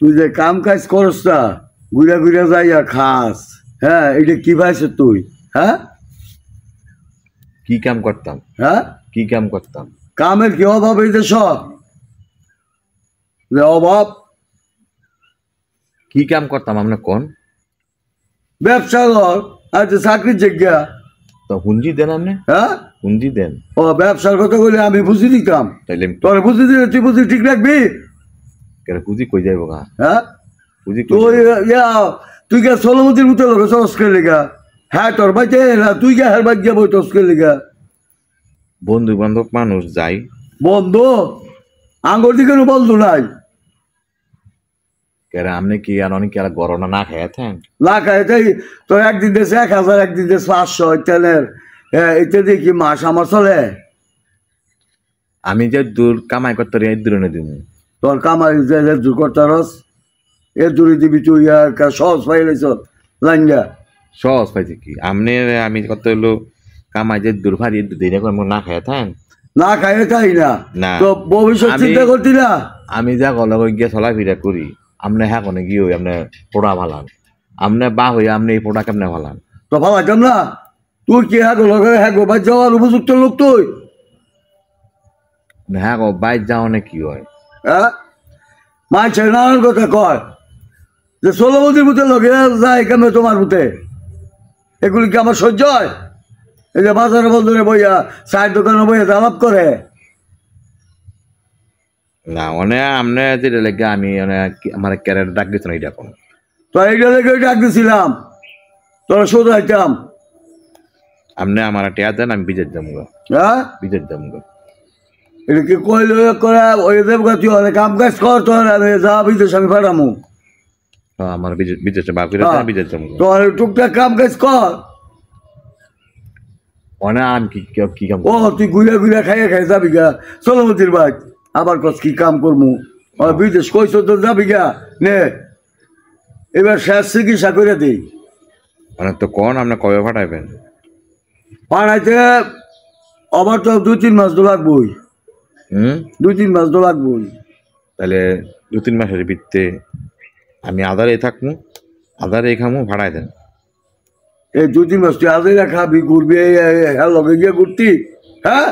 তুই যে কাম কাজ করস না ঘুরে ঘুরে যাইয়া খাস হ্যাঁ এটা কি পাইছ তুই হ্যাঁ কি কাম করতাম হ্যাঁ কি কাম করতাম কামের কি অভাব এই দেশ অভাব কি কাম করতাম আপনি কোন ব্যবসা কর আর যে চাকরির জায়গা তো পুঞ্জি দেন আপনি হ্যাঁ পুঞ্জি দেন ও ব্যবসার কথা বলে আমি বুঝি দিতাম তাইলে তোর বুঝি দিলে তুই বুঝি ঠিক রাখবি পুঁজি কই যাইব গা হ্যাঁ পুঁজি তুই তুই কে সোলমতির মতো লোক সরস্কে লেগা হ্যাঁ তোর বাইতে তুই কে হের বাইক যাবো তসকে লেগা বন্ধু বান্ধব মানুষ যাই বন্ধ আঙ্গুর দিকে বন্ধু নাই কেরে আপনি কি আর অনেক আর গরনা না খেয়েছেন না খাই তাই তোর একদিন দেশে 1000 একদিন দেশে 500 তেলের এটা দিয়ে কি মাস আমার চলে আমি যে দূর কামাই করতে এই দূরে দিব তোর কামাই যে দূর করতে রস এ দূরে দিবি তুই সহজ পাইলেছ লাইনটা সহজ পাইছি কি আপনি আমি কত হলো কামাই যে দূর ভারি দেরি করে না খেয়েছেন না খাই তাই না না তো ভবিষ্যৎ চিন্তা করতি না আমি যা গলা গিয়ে চলাফেরা করি আপনি হ্যাঁ কোনে গিয়ে ওই আপনি পোড়া ভালান আপনি বা হয়ে আপনি এই পোড়া কেমনে ভালান তো ভালো কেন না তুই কি হ্যাঁ গো ভাই যাওয়ার উপযুক্ত লোক তুই হ্যাঁ গো বাইর যাও না কি হয় হ্যাঁ মানছে নানান কথা কয় যে 16 বছর মতো লোকে যায় কেমন তোমার মতে এগুলি কি আমার সহ্য হয় এই যে বাজারে বন্ধুরে বইয়া চায়ের দোকানে বইয়া আলাপ করে না মানে আপনি যেটা লেগে আমি আমার ক্যারেট ডাক দিত না এটা কোন তো এইটা লেগে ডাক দিছিলাম তোরা শোধাইতাম আপনি আমার টেয়া দেন আমি বিজের যাবো হ্যাঁ বিজের যাবো এটা কি কইল করে ওই দেবগা তুই অনেক কাম কাজ কর তোর আমি যা বিদেশ আমি পাঠামু আমার বিজের বাকি বিজের যাবো তোর টুকটাক কাম কাজ কর মানে আমি কি কাম ও তুই ঘুরে ঘুরে খাইয়ে খাই যাবি গা সোলমতির বাইক আবার কস কি কাম করমু বিদেশ কইস তো যাবি গা নে এবার শেষ চিকিৎসা করে দিই মানে তো কোন আপনি কবে পাঠাইবেন পাড়াইতে আবার তো 2-3 মাস তো লাগবই 2-3 মাস তো লাগবই তাহলে 2-3 মাসের ভিত্তে আমি আধারে থাকবো আধারে খামু ভাড়াই দেন এই 2-3 মাস তুই আদাইরা খাবি ঘুরবি হ্যাঁ লগে গিয়ে ঘুরতি হ্যাঁ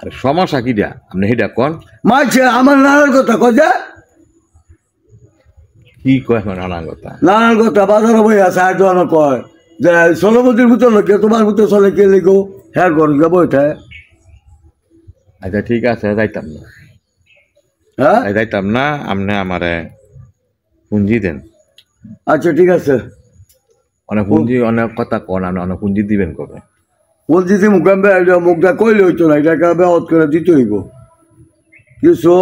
আর সমস্যা কি দিয়া আপনি সেটা কোন মাঝে আমার নানার কথা কজা কি কয় আমার নানান কথা নানান কথা বাজারে বই আছে আর দোকানে কয় যে সোলমতির মতো লোক তোমার মতো চলে কে লিখো হ্যাঁ ঘর গিয়ে বইটায় আচ্ছা ঠিক আছে যাইতাম না হ্যাঁ যাইতাম না আপনি আমারে পুঁজি দেন আচ্ছা ঠিক আছে অনেক পুঁজি অনেক কথা কোন আপনি অনেক পুঁজি দিবেন কবে বলছি যে মুখটা কইলে হইতো না এটাকে ব্যবহার করে দিতে হইব কিছু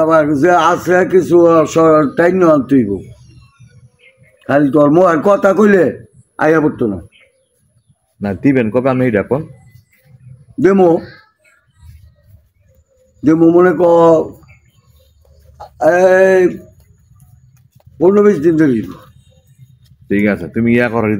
আবার যে আছে কিছু টাইম আনতে হইব খালি তোর আর কথা কইলে আইয়া পড়তো না না দিবেন কবে আপনি এটা কোন দেমো দেমো মনে কর এই 15-20 দিন ধরে ঠিক আছে তুমি ইয়া করার